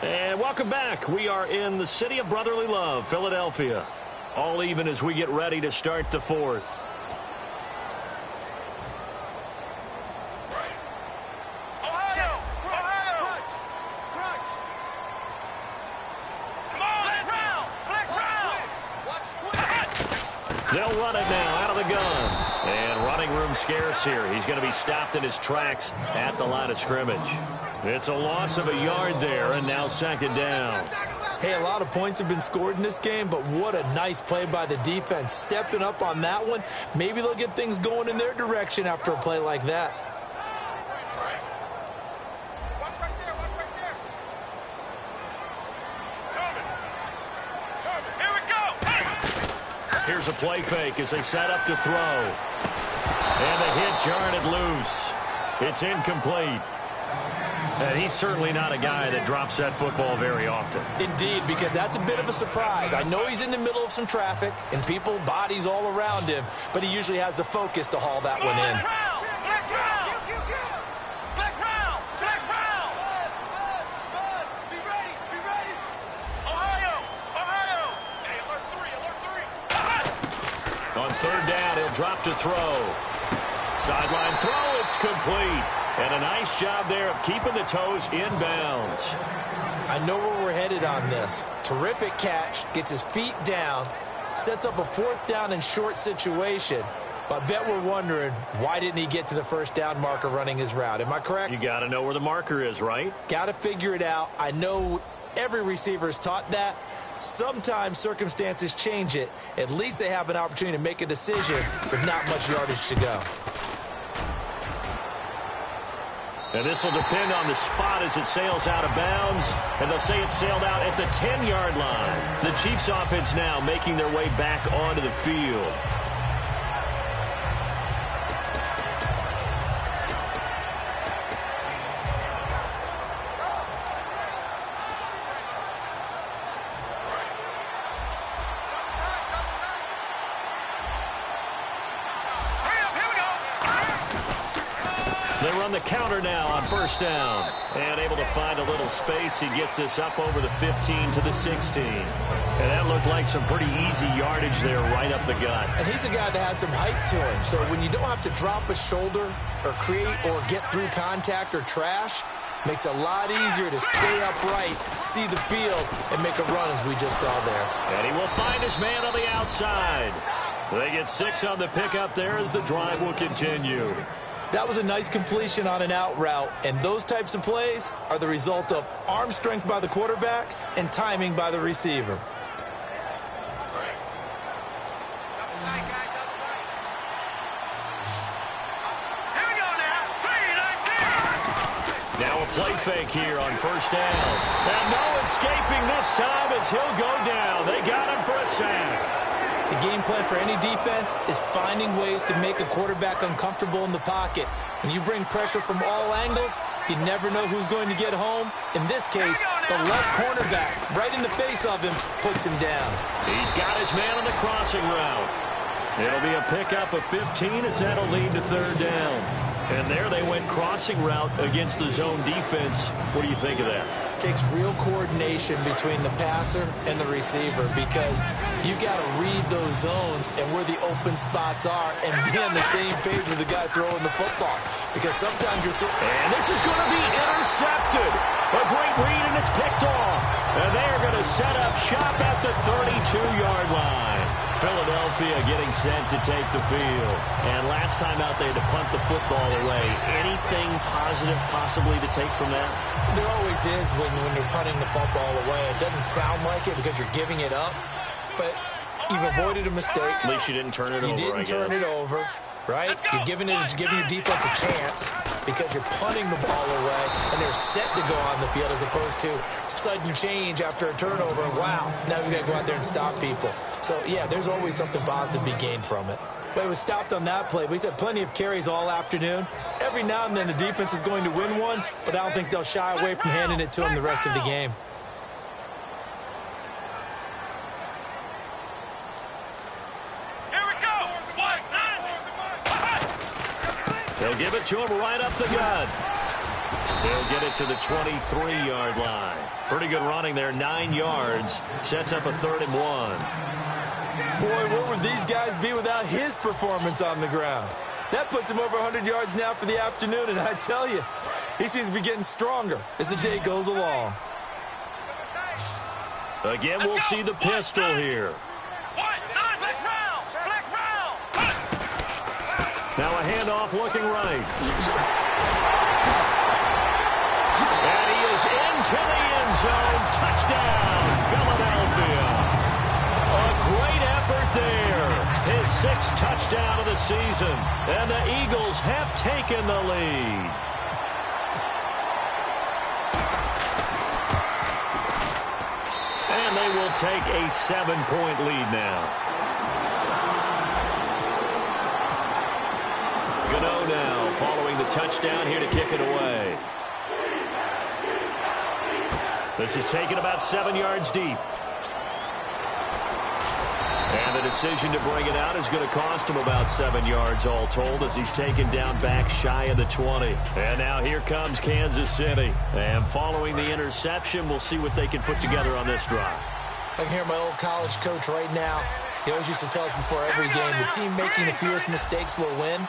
And welcome back. We are in the city of brotherly love, Philadelphia. All even as we get ready to start the 4th. They'll run it now out of the gun. And running room scarce here. He's going to be stopped in his tracks at the line of scrimmage. It's a loss of a yard there, and now 2nd down. Hey, a lot of points have been scored in this game, but what a nice play by the defense. Stepping up on that one. Maybe they'll get things going in their direction after a play like that. Here's a play fake as they set up to throw. And the hit jarred it loose. It's incomplete. And he's certainly not a guy that drops that football very often. Indeed, because that's a bit of a surprise. I know he's in the middle of some traffic and people, bodies all around him, but he usually has the focus to haul that one in. On 3rd down, he'll drop to throw. Sideline throw, it's complete. And a nice job there of keeping the toes in bounds. I know where we're headed on this. Terrific catch, gets his feet down, sets up a 4th down and short situation. But I bet we're wondering, why didn't he get to the 1st down marker running his route? Am I correct? You got to know where the marker is, right? Got to figure it out. I know every receiver is taught that. Sometimes circumstances change it. At least they have an opportunity to make a decision with not much yardage to go. And this will depend on the spot as it sails out of bounds. And they'll say it sailed out at the 10-yard line. The Chiefs offense now making their way back onto the field. They run the counter now on 1st down. And able to find a little space. He gets this up over the 15 to the 16. And that looked like some pretty easy yardage there right up the gut. And he's a guy that has some height to him. So when you don't have to drop a shoulder or create or get through contact or trash, makes it a lot easier to stay upright, see the field, and make a run as we just saw there. And he will find his man on the outside. They get 6 on the pickup there as the drive will continue. That was a nice completion on an out route, and those types of plays are the result of arm strength by the quarterback and timing by the receiver. Now a play fake here on 1st down. And no escaping this time as he'll go down. They got him for a sack. The game plan for any defense is finding ways to make a quarterback uncomfortable in the pocket. When you bring pressure from all angles, you never know who's going to get home. In this case, the left cornerback, right in the face of him, puts him down. He's got his man on the crossing route. It'll be a pickup of 15 as that'll lead to 3rd down. And there they went crossing route against the zone defense. What do you think of that? Takes real coordination between the passer and the receiver because you've got to read those zones and where the open spots are and be on the same page with the guy throwing the football. Because sometimes you're and this is going to be intercepted. A great read, and it's picked off. And they are going to set up shop at the 32-yard line. Philadelphia getting set to take the field. And last time out they had to punt the football away. Anything positive possibly to take from that? There always is when you're punting the football away. It doesn't sound like it because you're giving it up, but you've avoided a mistake. At least you didn't turn it over, You didn't turn it over, right? You're giving your defense a chance because you're punting the ball away, and they're set to go on the field as opposed to sudden change after a turnover. Wow, now we've got to go out there and stop people. So, yeah, there's always something positive to be gained from it. But it was stopped on that play. We've had plenty of carries all afternoon. Every now and then the defense is going to win one, but I don't think they'll shy away from handing it to them the rest of the game. They'll give it to him right up the gut. They'll get it to the 23-yard line. Pretty good running there, 9 yards. Sets up a 3rd and 1. Boy, what would these guys be without his performance on the ground? That puts him over 100 yards now for the afternoon, and I tell you, he seems to be getting stronger as the day goes along. Again, we'll see the pistol here. Now a handoff looking right. And he is into the end zone. Touchdown, Philadelphia. A great effort there. His 6th touchdown of the season. And the Eagles have taken the lead. And they will take a 7-point lead now. Gano now following the touchdown here to kick it away. This is taken about 7 yards deep. And the decision to bring it out is going to cost him about 7 yards all told as he's taken down back shy of the 20. And now here comes Kansas City. And following the interception, we'll see what they can put together on this drive. I can hear my old college coach right now. He always used to tell us before every game, the team making the fewest mistakes will win.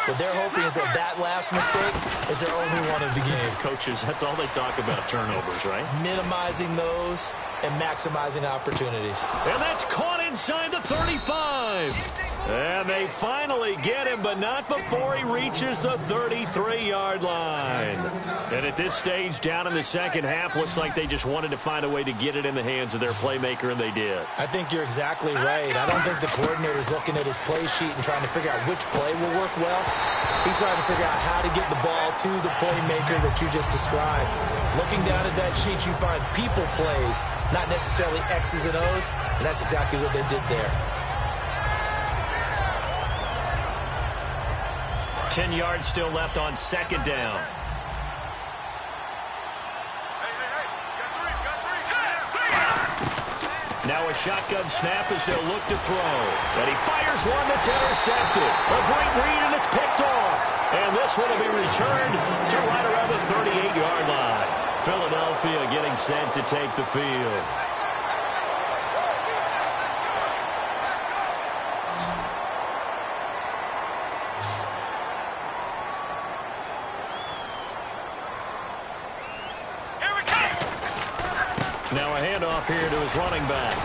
What they're hoping is that last mistake is their only one of the game. Coaches, that's all they talk about, turnovers, right? Minimizing those and maximizing opportunities. And that's caught inside the 35. And they finally get him, but not before he reaches the 33-yard line. And at this stage, down in the second half, looks like they just wanted to find a way to get it in the hands of their playmaker, and they did. I think you're exactly right. I don't think the coordinator's looking at his play sheet and trying to figure out which play will work well. He's trying to figure out how to get the ball to the playmaker that you just described. Looking down at that sheet, you find people plays, not necessarily X's and O's, and that's exactly what they did there. 10 yards still left on 2nd down. Now a shotgun snap as they'll look to throw. And he fires one that's intercepted. A great read, and it's picked off. And this one will be returned to right around the 38-yard line. Philadelphia getting set to take the field. Now a handoff here to his running back.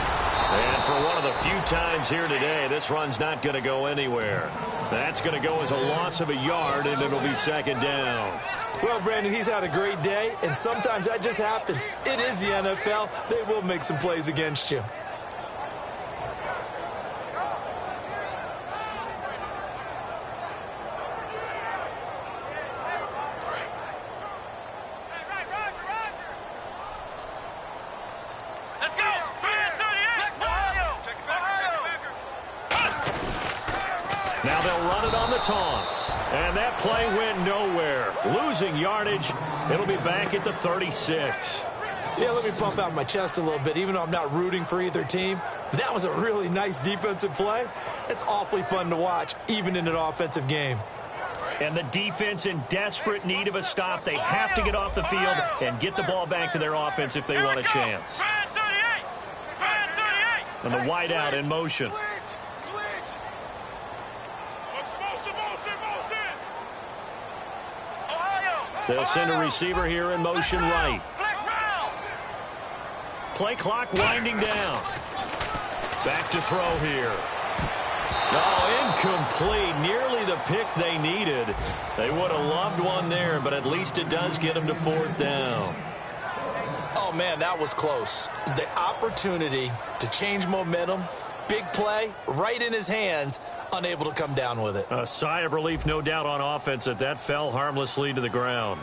And for one of the few times here today, this run's not going to go anywhere. That's going to go as a loss of a yard, and it'll be 2nd down. Well, Brandon, he's had a great day, and sometimes that just happens. It is the NFL. They will make some plays against you. Now they'll run it on the toss. And that play went nowhere. Losing yardage. It'll be back at the 36. Yeah, let me pump out my chest a little bit, even though I'm not rooting for either team. But that was a really nice defensive play. It's awfully fun to watch, even in an offensive game. And the defense in desperate need of a stop. They have to get off the field and get the ball back to their offense if they want a chance. And the wideout in motion. They'll send a receiver here in motion right. Play clock winding down. Back to throw here. Oh, incomplete. Nearly the pick they needed. They would have loved one there, but at least it does get them to 4th down. Oh, man, that was close. The opportunity to change momentum, big play, right in his hands, unable to come down with it. A sigh of relief, no doubt, on offense that fell harmlessly to the ground.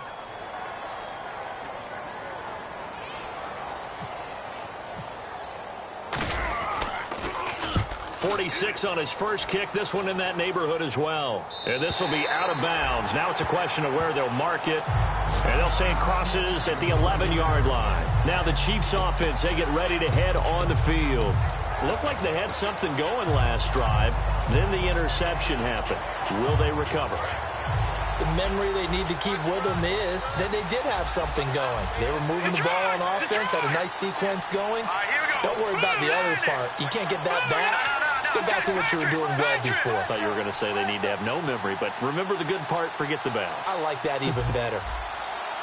46 on his first kick. This one in that neighborhood as well. And this will be out of bounds. Now it's a question of where they'll mark it. And they'll say it crosses at the 11-yard line. Now the Chiefs offense, they get ready to head on the field. Looked like they had something going last drive. Then the interception happened. Will they recover? The memory they need to keep with them is that they did have something going. They were moving the ball on offense, had a nice sequence going. Don't worry about the other part. You can't get that back. Let's go back to what you were doing well before. I thought you were going to say they need to have no memory, but remember the good part, forget the bad. I like that even better.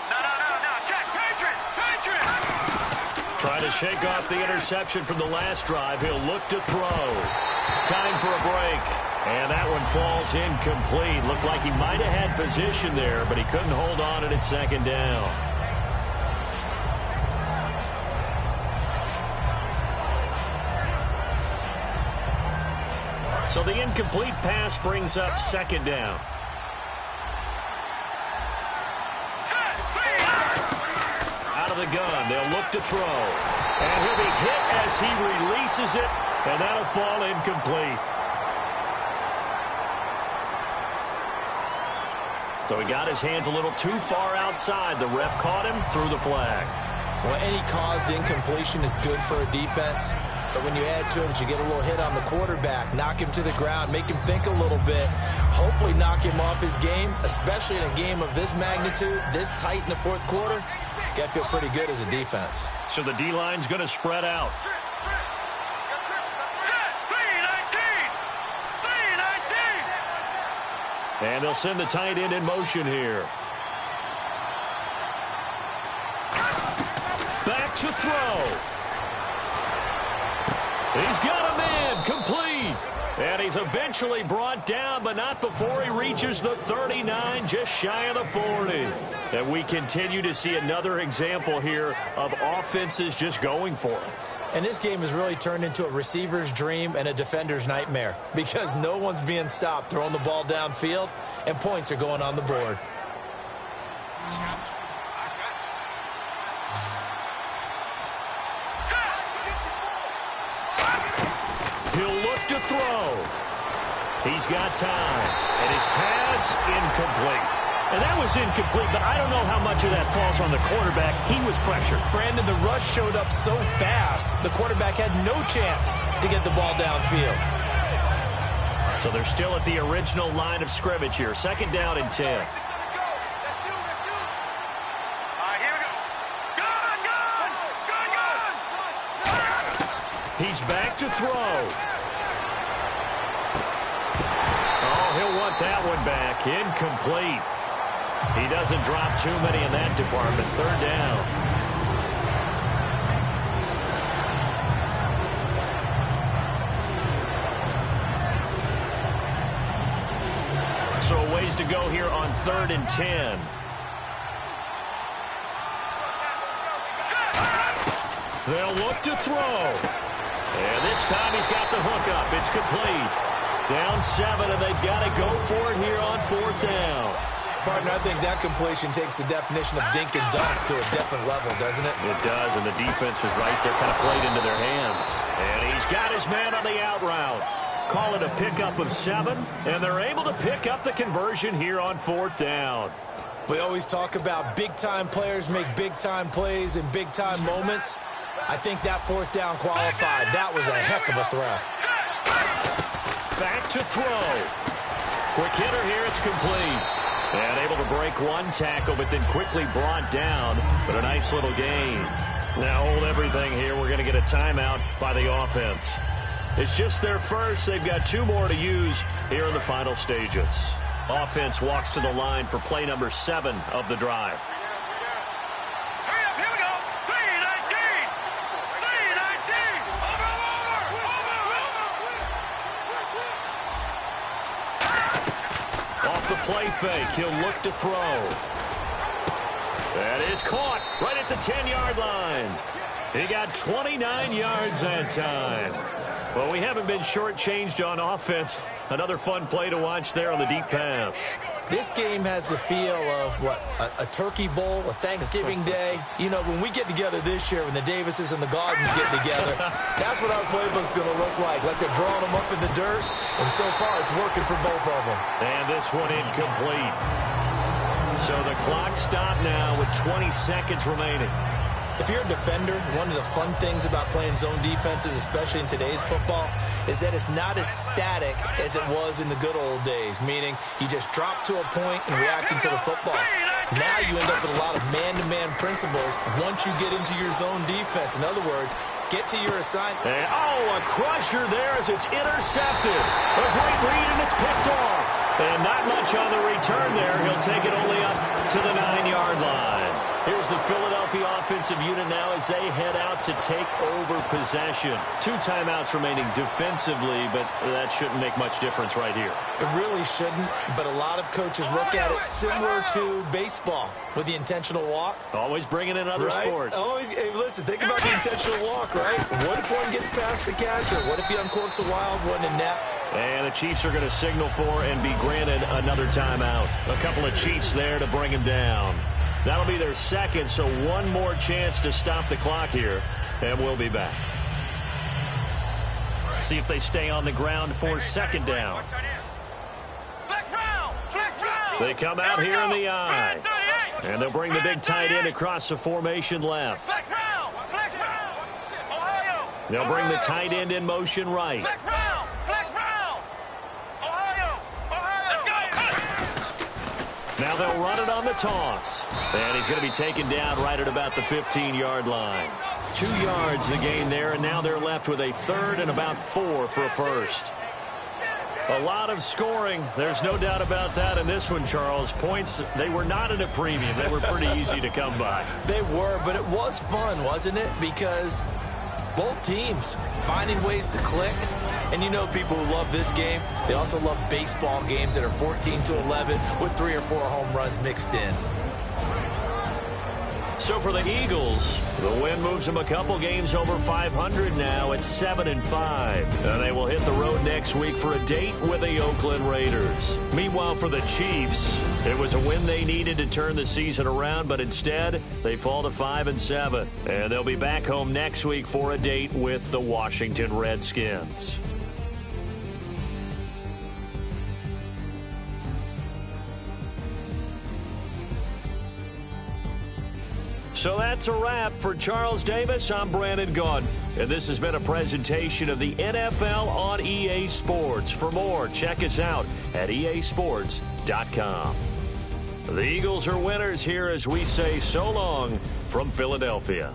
No. Check. Patriot. Trying to shake off the interception from the last drive. He'll look to throw. Time for a break. And that one falls incomplete. Looked like he might have had position there, but he couldn't hold on at its 2nd down. So the incomplete pass brings up 2nd down. Out of the gun, they'll look to throw. And he'll be hit as he releases it, and that'll fall incomplete. So he got his hands a little too far outside. The ref caught him, threw the flag. Well, any caused incompletion is good for a defense. But when you add to it that you get a little hit on the quarterback, knock him to the ground, make him think a little bit, hopefully knock him off his game, especially in a game of this magnitude, this tight in the 4th quarter, you got to feel pretty good as a defense. So the D-line's going to spread out. And they'll send the tight end in motion here. Back to throw. He's got a man, complete. And he's eventually brought down, but not before he reaches the 39, just shy of the 40. And we continue to see another example here of offenses just going for it. And this game has really turned into a receiver's dream and a defender's nightmare because no one's being stopped throwing the ball downfield, and points are going on the board. He'll look to throw. He's got time. And his pass, incomplete. And that was incomplete, but I don't know how much of that falls on the quarterback. He was pressured. Brandon, the rush showed up so fast, the quarterback had no chance to get the ball downfield. So they're still at the original line of scrimmage here. 2nd down and 10. Here we go. Gun! He's back to throw. Oh, he'll want that one back. Incomplete. He doesn't drop too many in that department. 3rd down. So a ways to go here on 3rd and 10. They'll look to throw. And this time he's got the hook up. It's complete. Down 7, and they've got to go for it here on 4th down. Partner, I think that completion takes the definition of dink and dunk to a different level, doesn't it? It does, and the defense was right there, kind of played into their hands. And he's got his man on the out route. Call it a pickup of 7, and they're able to pick up the conversion here on 4th down. We always talk about big-time players make big-time plays in big-time moments. I think that 4th down qualified. That was a heck of a throw. Back to throw. Quick hitter here, it's complete. And able to break one tackle, but then quickly brought down. But a nice little gain. Now hold everything here. We're going to get a timeout by the offense. It's just their first. They've got 2 more to use here in the final stages. Offense walks to the line for play number 7 of the drive. Hurry up, here we go. 319. Over. off the play fake. He'll look to throw. That is caught right at the 10-yard line. He got 29 yards that time. Well, we haven't been shortchanged on offense. Another fun play to watch there on the deep pass. This game has the feel of, a turkey bowl, a Thanksgiving day. You know, when we get together this year, when the Davises and the Gardens get together, that's what our playbook's going to look like they're drawing them up in the dirt, and so far it's working for both of them. And this one incomplete. So the clock stopped now with 20 seconds remaining. If you're a defender, one of the fun things about playing zone defenses, especially in today's football, is that it's not as static as it was in the good old days, meaning you just drop to a point and react into the football. Now you end up with a lot of man-to-man principles once you get into your zone defense. In other words, get to your assignment. And, a crusher there as it's intercepted. A great read, and it's picked off. And not much on the return there. He'll take it only up to the 9-yard line. Here's the Philadelphia offensive unit now as they head out to take over possession. 2 timeouts remaining defensively, but that shouldn't make much difference right here. It really shouldn't, but a lot of coaches look at it similar to baseball with the intentional walk. Always bringing in other sports. Always, hey, listen, think about the intentional walk, right? What if one gets past the catcher? What if he uncorks a wild one in net? And the Chiefs are going to signal for and be granted another timeout. A couple of Chiefs there to bring him down. That'll be their second, so one more chance to stop the clock here, and we'll be back. See if they stay on the ground for second down. They come out here in the eye, and they'll bring the big tight end across the formation left. They'll bring the tight end in motion right. Now they'll run it on the toss. And he's going to be taken down right at about the 15-yard line. 2 yards the gain there, and now they're left with a third and about 4 for a first. A lot of scoring. There's no doubt about that in this one, Charles. Points, they were not at a premium. They were pretty easy to come by. They were, but it was fun, wasn't it? Because both teams finding ways to click. And you know people who love this game, they also love baseball games that are 14-11 with 3 or 4 home runs mixed in. So for the Eagles, the win moves them a couple games over 500 now at 7-5. And they will hit the road next week for a date with the Oakland Raiders. Meanwhile, for the Chiefs, it was a win they needed to turn the season around, but instead they fall to 5-7. And they'll be back home next week for a date with the Washington Redskins. So that's a wrap. For Charles Davis, I'm Brandon Gunn. And this has been a presentation of the NFL on EA Sports. For more, check us out at easports.com. The Eagles are winners here as we say so long from Philadelphia.